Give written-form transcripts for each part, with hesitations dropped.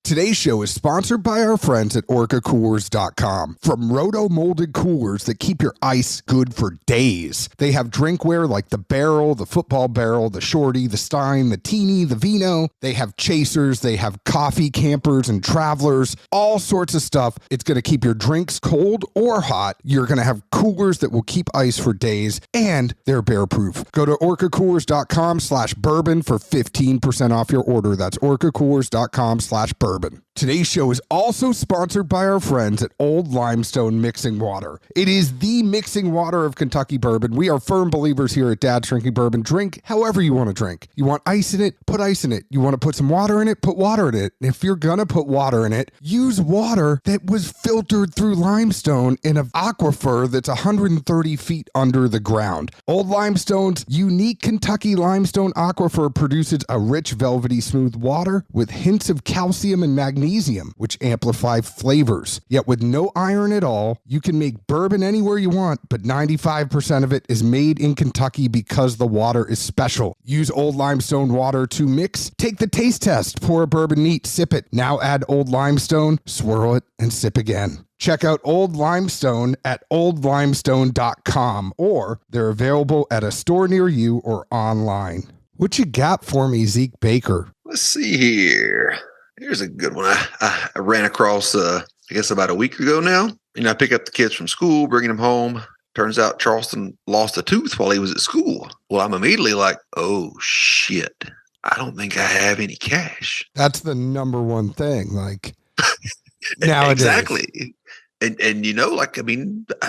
Today's show is sponsored by our friends at OrcaCoolers.com. From roto-molded coolers that keep your ice good for days. They have drinkware like the barrel, the football barrel, the shorty, the stein, the teeny, the vino. They have chasers. They have coffee campers and travelers. All sorts of stuff. It's going to keep your drinks cold or hot. You're going to have coolers that will keep ice for days, and they're bear-proof. Go to OrcaCoolers.com/bourbon for 15% off your order. That's OrcaCoolers.com/bourbon. Today's show is also sponsored by our friends at Old Limestone Mixing Water. It is the mixing water of Kentucky bourbon. We are firm believers here at Dad's Drinking Bourbon. Drink however you want to drink. You want ice in it? Put ice in it. You want to put some water in it? Put water in it. If you're going to put water in it, use water that was filtered through limestone in an aquifer that's 130 feet under the ground. Old Limestone's unique Kentucky limestone aquifer produces a rich, velvety, smooth water with hints of calcium and magnesium, which amplify flavors. Yet with no iron at all, you can make bourbon anywhere you want, but 95% of it is made in Kentucky because the water is special. Use Old Limestone water to mix. Take the taste test. Pour a bourbon neat. Sip it. Now add Old Limestone. Swirl it and sip again. Check out Old Limestone at oldlimestone.com, or they're available at a store near you or online. What you got for me, Zeke Baker? Let's see here. Here's a good one. I ran across, I guess about a week ago now. I pick up the kids from school, bringing them home. Turns out Charleston lost a tooth while he was at school. Well, I'm immediately like, oh, shit. I don't think I have any cash. That's the number one thing. Like, nowadays. Exactly. And I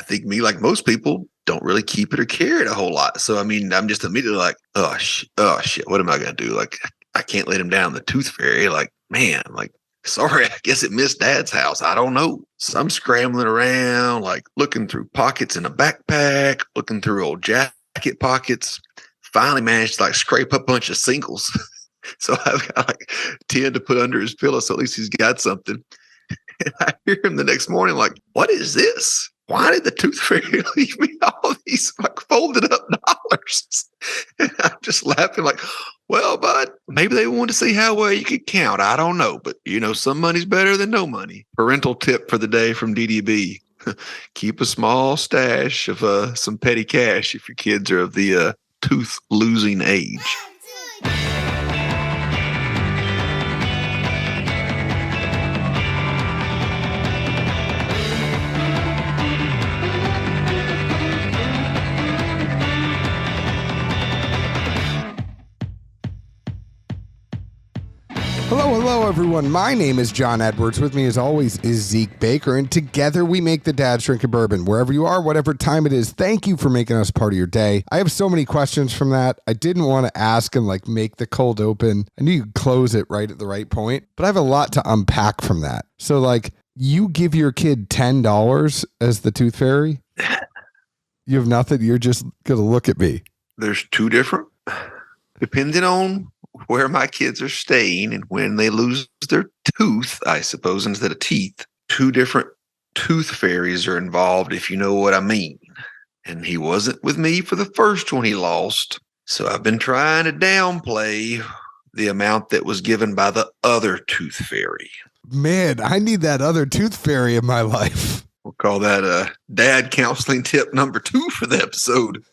think me, like most people, don't really keep it or carry it a whole lot. So, I'm just immediately like, oh, shit, what am I going to do? Like, I can't let him down the tooth fairy. Like, man, sorry, I guess it missed Dad's house. I don't know. So I'm scrambling around, like looking through pockets in a backpack, looking through old jacket pockets. Finally managed to scrape up a bunch of singles. So I've got 10 to put under his pillow. So at least he's got something. And I hear him the next morning like, what is this? Why did the tooth fairy leave me all these folded up dollars? And I'm just laughing like, well, bud, maybe they wanted to see how well you could count. I don't know. But, some money's better than no money. Parental tip for the day from DDB. Keep a small stash of some petty cash if your kids are of the tooth losing age. Hello, everyone. My name is John Edwards. With me, as always, is Zeke Baker, and together we make the Dad's Drinking Bourbon. Wherever you are, whatever time it is, thank you for making us part of your day. I have so many questions from that. I didn't want to ask and make the cold open. I knew you'd close it right at the right point, but I have a lot to unpack from that. So, you give your kid $10 as the tooth fairy? You have nothing? You're just going to look at me. There's two different, depending on where my kids are staying and when they lose their tooth, I suppose, instead of teeth. Two different tooth fairies are involved, if you know what I mean. And he wasn't with me for the first one he lost. So I've been trying to downplay the amount that was given by the other tooth fairy. Man, I need that other tooth fairy in my life. We'll call that dad counseling tip number 2 for the episode.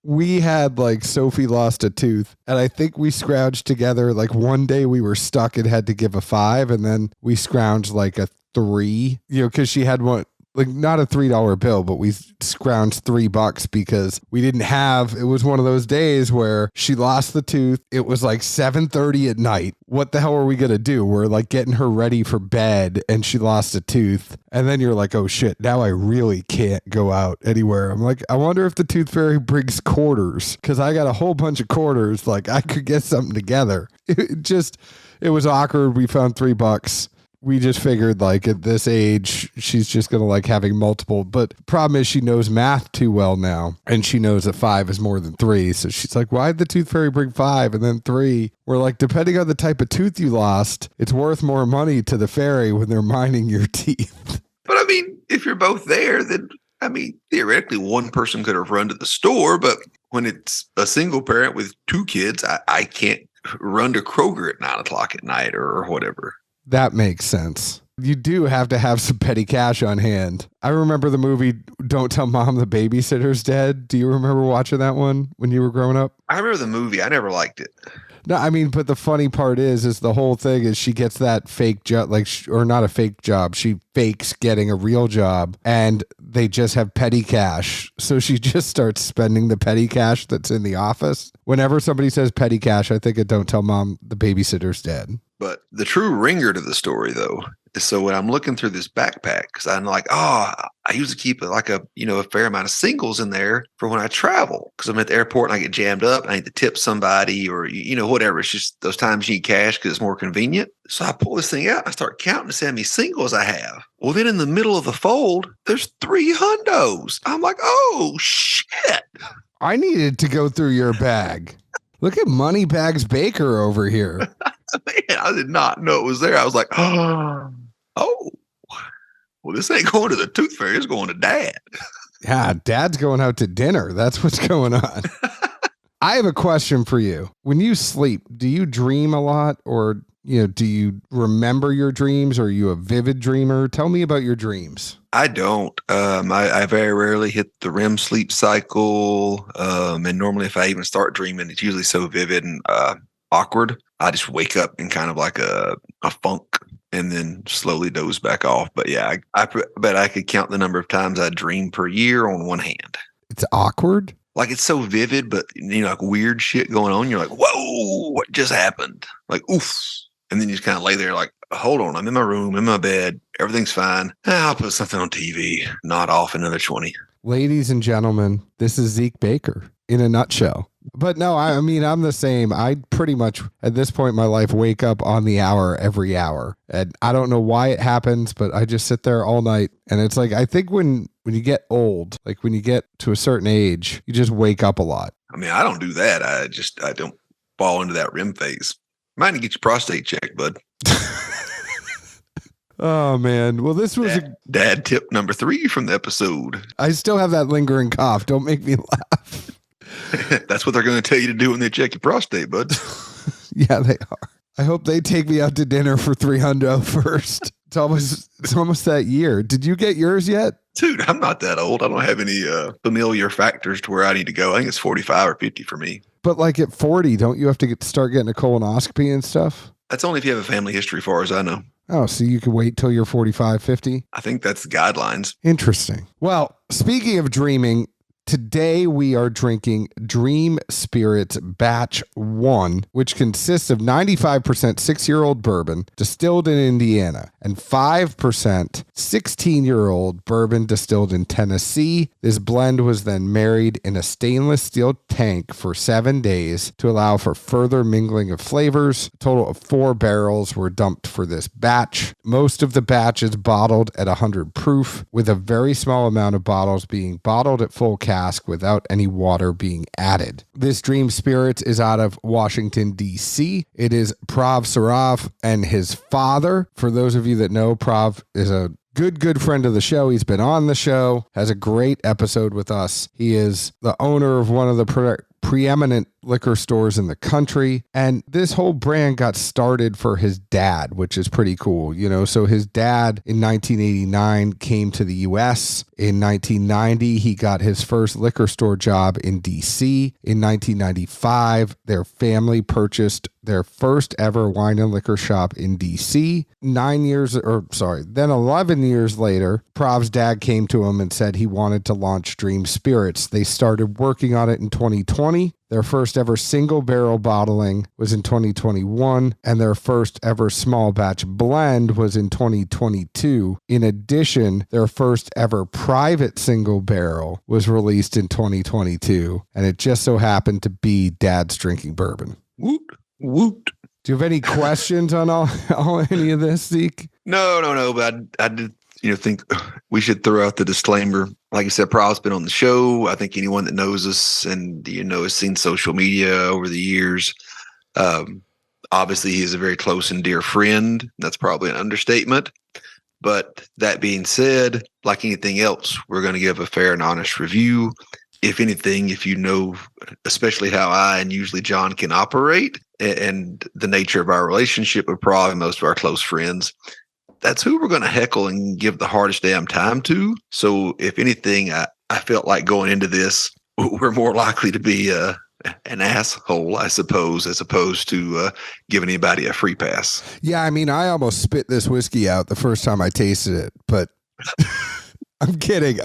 We had Sophie lost a tooth, and I think we scrounged together. One day we were stuck and had to give a 5, and then we scrounged a 3, because she had one, not a $3 bill, but we scrounged $3 because we didn't have, it was one of those days where she lost the tooth. It was 7:30 at night. What the hell are we going to do? We're getting her ready for bed, and she lost a tooth. And then you're like, oh shit, now I really can't go out anywhere. I'm like, I wonder if the tooth fairy brings quarters, because I got a whole bunch of quarters. I could get something together. It was awkward. We found $3. We just figured at this age, she's just going to having multiple. But problem is she knows math too well now. And she knows that 5 is more than 3. So she's like, why'd the tooth fairy bring 5 and then 3? We're depending on the type of tooth you lost, it's worth more money to the fairy when they're mining your teeth. But if you're both there, then theoretically one person could have run to the store. But when it's a single parent with 2 kids, I can't run to Kroger at 9 o'clock at night or whatever. That makes sense. You do have to have some petty cash on hand. I remember the movie Don't Tell Mom the Babysitter's Dead. Do you remember watching that one when you were growing up? I remember the movie. I never liked it. No, I mean, but the funny part is the whole thing is she gets that fake job, or not a fake job. She fakes getting a real job, and they just have petty cash. So she just starts spending the petty cash that's in the office. Whenever somebody says petty cash, I think it Don't Tell Mom the Babysitter's Dead. But the true ringer to the story, though, is so when I'm looking through this backpack, because I'm like, I usually keep like a fair amount of singles in there for when I travel, because I'm at the airport and I get jammed up and I need to tip somebody or, whatever. It's just those times you need cash because it's more convenient. So I pull this thing out and I start counting to see how many singles I have. Well, then in the middle of the fold, there's 3 hundos. I'm like, oh, shit. I needed to go through your bag. Look at Moneybags Baker over here. Man, I did not know it was there. I was like, oh, well, this ain't going to the tooth fairy. It's going to Dad. Yeah, Dad's going out to dinner. That's what's going on. I have a question for you. When you sleep, do you dream a lot, or do you remember your dreams? Or are you a vivid dreamer? Tell me about your dreams. I don't. I very rarely hit the REM sleep cycle. And normally if I even start dreaming, it's usually so vivid and awkward. I just wake up in kind of like a funk and then slowly doze back off. But yeah, I bet I could count the number of times I dream per year on one hand. It's awkward? Like it's so vivid, but like weird shit going on. You're like, whoa, what just happened? Like, oof. And then you just kind of lay there like, hold on, I'm in my room, in my bed. Everything's fine. I'll put something on TV. Not off another 20. Ladies and gentlemen, this is Zeke Baker in a nutshell. But no, I mean, I'm the same. I pretty much, at this point in my life, wake up on the hour every hour. And I don't know why it happens, but I just sit there all night. And it's like, I think when you get old, like when you get to a certain age, you just wake up a lot. I mean, I don't do that. I don't fall into that REM phase. Might need to get your prostate checked, bud. Oh, man. Well, this was Dad tip number 3 from the episode. I still have that lingering cough. Don't make me laugh. That's what they're going to tell you to do when they check your prostate, bud. Yeah, they are. I hope they take me out to dinner for $300 first. It's almost that year. Did you get yours yet? Dude, I'm not that old. I don't have any familiar factors to where I need to go. I think it's 45 or 50 for me. But like at 40, don't you have to start getting a colonoscopy and stuff? That's only if you have a family history, as far as I know. Oh, so you can wait till you're 45, 50? I think that's the guidelines. Interesting. Well, speaking of dreaming, today we are drinking Dream Spirits Batch 1, which consists of 95% 6-year-old bourbon distilled in Indiana and 5% 16-year-old bourbon distilled in Tennessee. This blend was then married in a stainless steel tank for 7 days to allow for further mingling of flavors. A total of 4 barrels were dumped for this batch. Most of the batch is bottled at 100 proof, with a very small amount of bottles being bottled at full cask without any water being added. This Dream Spirits is out of Washington, D.C. It is Prav Saraf and his father. For those of you that know, Prav is a good friend of the show. He's been on the show, has a great episode with us. He is the owner of one of the preeminent liquor stores in the country, and this whole brand got started for his dad, which is pretty cool. So his dad in 1989 came to the US. In 1990 he got his first liquor store job in DC. In 1995 their family purchased their first ever wine and liquor shop in DC. 11 years later, Prav's dad came to him and said he wanted to launch Dream Spirits. They started working on it in 2020. Their first ever single barrel bottling was in 2021, and their first ever small batch blend was in 2022. In addition, their first ever private single barrel was released in 2022, and it just so happened to be Dad's drinking bourbon. Woot, woot. Do you have any questions on all any of this, Zeke? No, but I did think we should throw out the disclaimer. Like I said, Prav's been on the show. I think anyone that knows us and, has seen social media over the years, obviously he's a very close and dear friend. That's probably an understatement. But that being said, like anything else, we're going to give a fair and honest review. If anything, if especially how I and usually John can operate, and the nature of our relationship with probably most of our close friends, that's who we're going to heckle and give the hardest damn time to. So if anything, I felt like going into this, we're more likely to be an asshole, I suppose, as opposed to giving anybody a free pass. Yeah, I mean, I almost spit this whiskey out the first time I tasted it, but I'm kidding.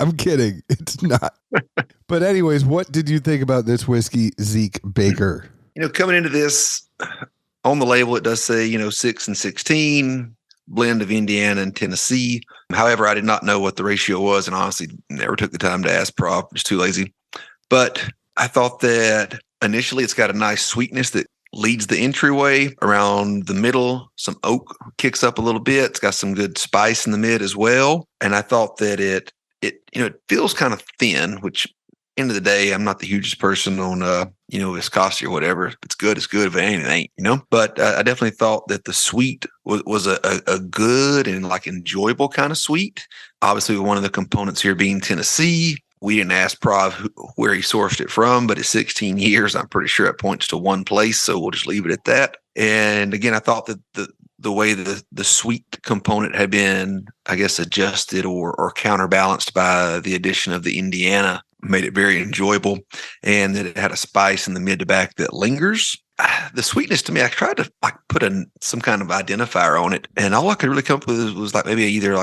It's not. But anyways, what did you think about this whiskey, Zeke Baker? Coming into this, on the label, it does say, 6 and 16, blend of Indiana and Tennessee. However, I did not know what the ratio was, and honestly never took the time to ask Prop. Just too lazy. But I thought that initially it's got a nice sweetness that leads the entryway. Around the middle, some oak kicks up a little bit. It's got some good spice in the mid as well. And I thought that it feels kind of thin, which end of the day, I'm not the hugest person on viscosity or whatever. If it's good, it's good. If it ain't, it ain't, But I definitely thought that the sweet was a good and like enjoyable kind of sweet. Obviously, one of the components here being Tennessee. We didn't ask Prov where he sourced it from, but at 16 years, I'm pretty sure it points to one place. So we'll just leave it at that. And again, I thought that the way the sweet component had been, I guess, adjusted or counterbalanced by the addition of the Indiana made it very enjoyable, and that it had a spice in the mid to back that lingers. The sweetness to me, I tried to put some kind of identifier on it, and all I could really come up with was maybe either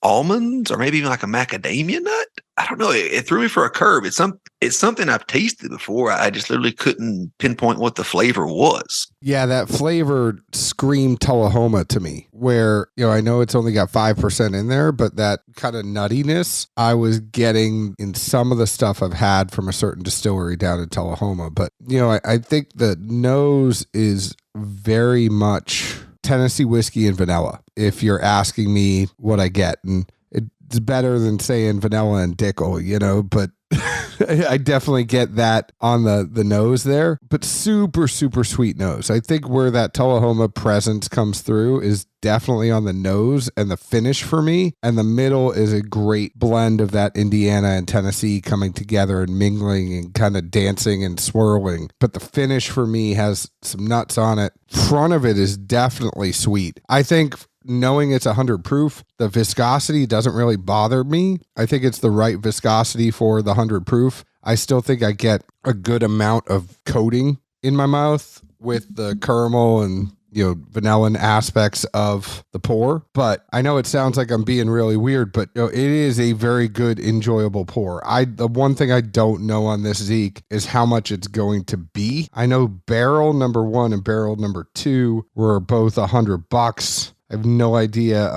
almonds or maybe even like a macadamia nut. I don't know. It threw me for a curve. It's something I've tasted before. I just literally couldn't pinpoint what the flavor was. Yeah, that flavor screamed Tullahoma to me, where, I know it's only got 5% in there, but that kind of nuttiness I was getting in some of the stuff I've had from a certain distillery down in Tullahoma. But, I think the nose is very much Tennessee whiskey and vanilla, if you're asking me what I get. And it's better than saying vanilla and Dickel, but I definitely get that on the nose there, but super, super sweet nose. I think where that Tullahoma presence comes through is definitely on the nose and the finish for me. And the middle is a great blend of that Indiana and Tennessee coming together and mingling and kind of dancing and swirling. But the finish for me has some nuts on it. Front of it is definitely sweet. I think knowing it's 100 proof, the viscosity doesn't really bother me. I think it's the right viscosity for the 100 proof. I still think I get a good amount of coating in my mouth with the caramel and vanilla aspects of the pour. But I know it sounds like I'm being really weird, but it is a very good, enjoyable pour. The one thing I don't know on this Zeke is how much it's going to be. I know barrel number 1 and barrel number 2 were both $100. I have no idea.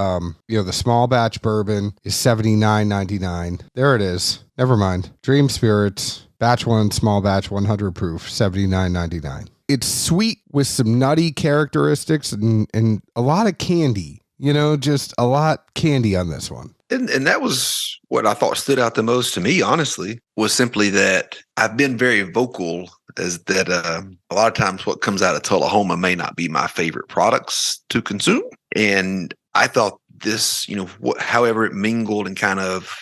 The small batch bourbon is $79.99. There it is. Never mind. Dream Spirits, batch 1, small batch, 100 proof, $79.99. It's sweet with some nutty characteristics and a lot of candy. Just a lot candy on this one. And that was what I thought stood out the most to me, honestly, was simply that I've been very vocal as that a lot of times what comes out of Tullahoma may not be my favorite products to consume. And I thought this, however it mingled and kind of,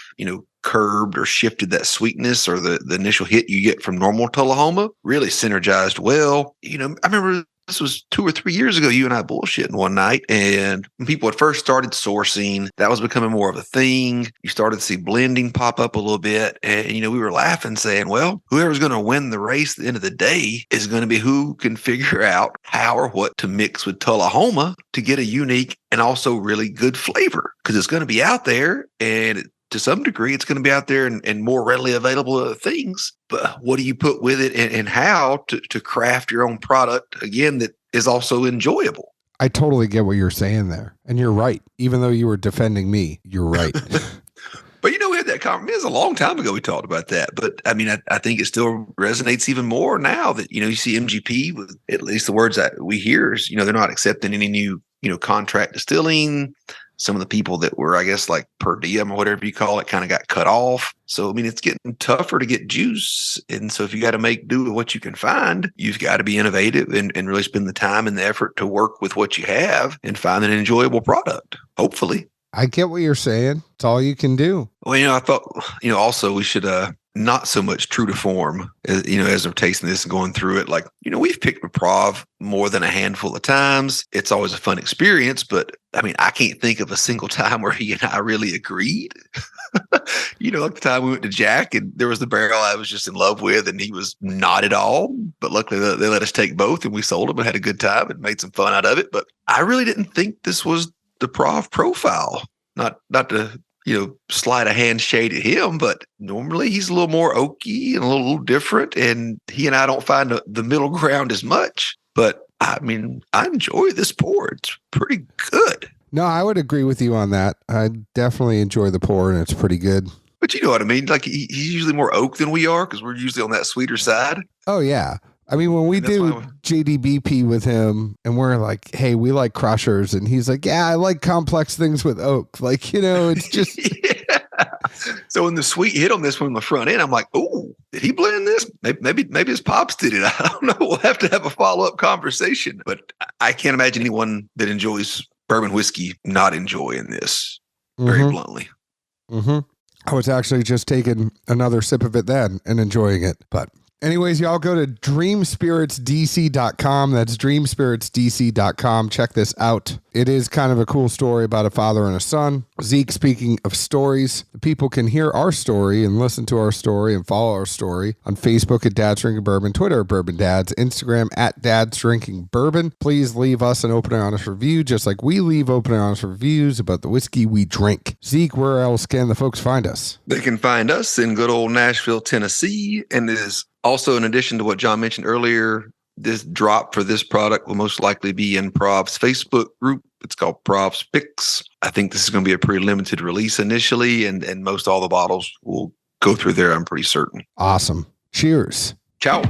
curbed or shifted that sweetness or the initial hit you get from normal Tullahoma really synergized well. I remember this was 2 or 3 years ago, you and I bullshitting one night, and when people had first started sourcing, that was becoming more of a thing. You started to see blending pop up a little bit, and we were laughing, saying, well, whoever's going to win the race at the end of the day is going to be who can figure out how or what to mix with Tullahoma to get a unique and also really good flavor, because it's going to be out there, and to some degree, it's going to be out there and more readily available things. But what do you put with it and how to craft your own product, again, that is also enjoyable? I totally get what you're saying there. And you're right. Even though you were defending me, you're right. But we had that conversation. It was a long time ago we talked about that. But I mean, I think it still resonates even more now that, you see MGP, with at least the words that we hear is, they're not accepting any new, contract distilling. Some of the people that were, I guess, like per diem or whatever you call it, kind of got cut off. So, I mean, it's getting tougher to get juice. And so if you got to make do with what you can find, you've got to be innovative and really spend the time and the effort to work with what you have and find an enjoyable product, hopefully. I get what you're saying. It's all you can do. Well, I thought, also we should not so much true to form, as I'm tasting this and going through it. Like, we've picked a Prov more than a handful of times. It's always a fun experience, but I mean, I can't think of a single time where he and I really agreed. Like the time we went to Jack and there was the barrel I was just in love with and he was not at all. But luckily they let us take both and we sold them and had a good time and made some fun out of it. But I really didn't think this was the Prov profile. Not to slide a handshade at him, but normally he's a little more oaky and a little different. And he and I don't find the middle ground as much. But I mean, I enjoy this pour. It's pretty good. No, I would agree with you on that. I definitely enjoy the pour, and it's pretty good. But you know what I mean? Like he's usually more oak than we are because we're usually on that sweeter side. Oh, yeah. I mean, when we do JDBP with him and we're like, hey, we like crushers. And he's like, yeah, I like complex things with oak. Like, it's just. Yeah. So when the sweet hit on this one on the front end, I'm like, oh, did he blend this? Maybe his pops did it. I don't know. We'll have to have a follow-up conversation. But I can't imagine anyone that enjoys bourbon whiskey not enjoying this very bluntly. Mm-hmm. I was actually just taking another sip of it then and enjoying it. But anyways, y'all go to dreamspiritsdc.com. That's dreamspiritsdc.com. Check this out. It is kind of a cool story about a father and a son. Zeke, speaking of stories, people can hear our story and listen to our story and follow our story on Facebook at Dad's Drinking Bourbon, Twitter at Bourbon Dads, Instagram at Dad's Drinking Bourbon. Please leave us an open and honest review, just like we leave open and honest reviews about the whiskey we drink. Zeke, where else can the folks find us? They can find us in good old Nashville, Tennessee, and it is also, in addition to what John mentioned earlier, this drop for this product will most likely be in Prov's Facebook group. It's called Prov's Picks. I think this is going to be a pretty limited release initially, and most all the bottles will go through there, I'm pretty certain. Awesome. Cheers. Ciao.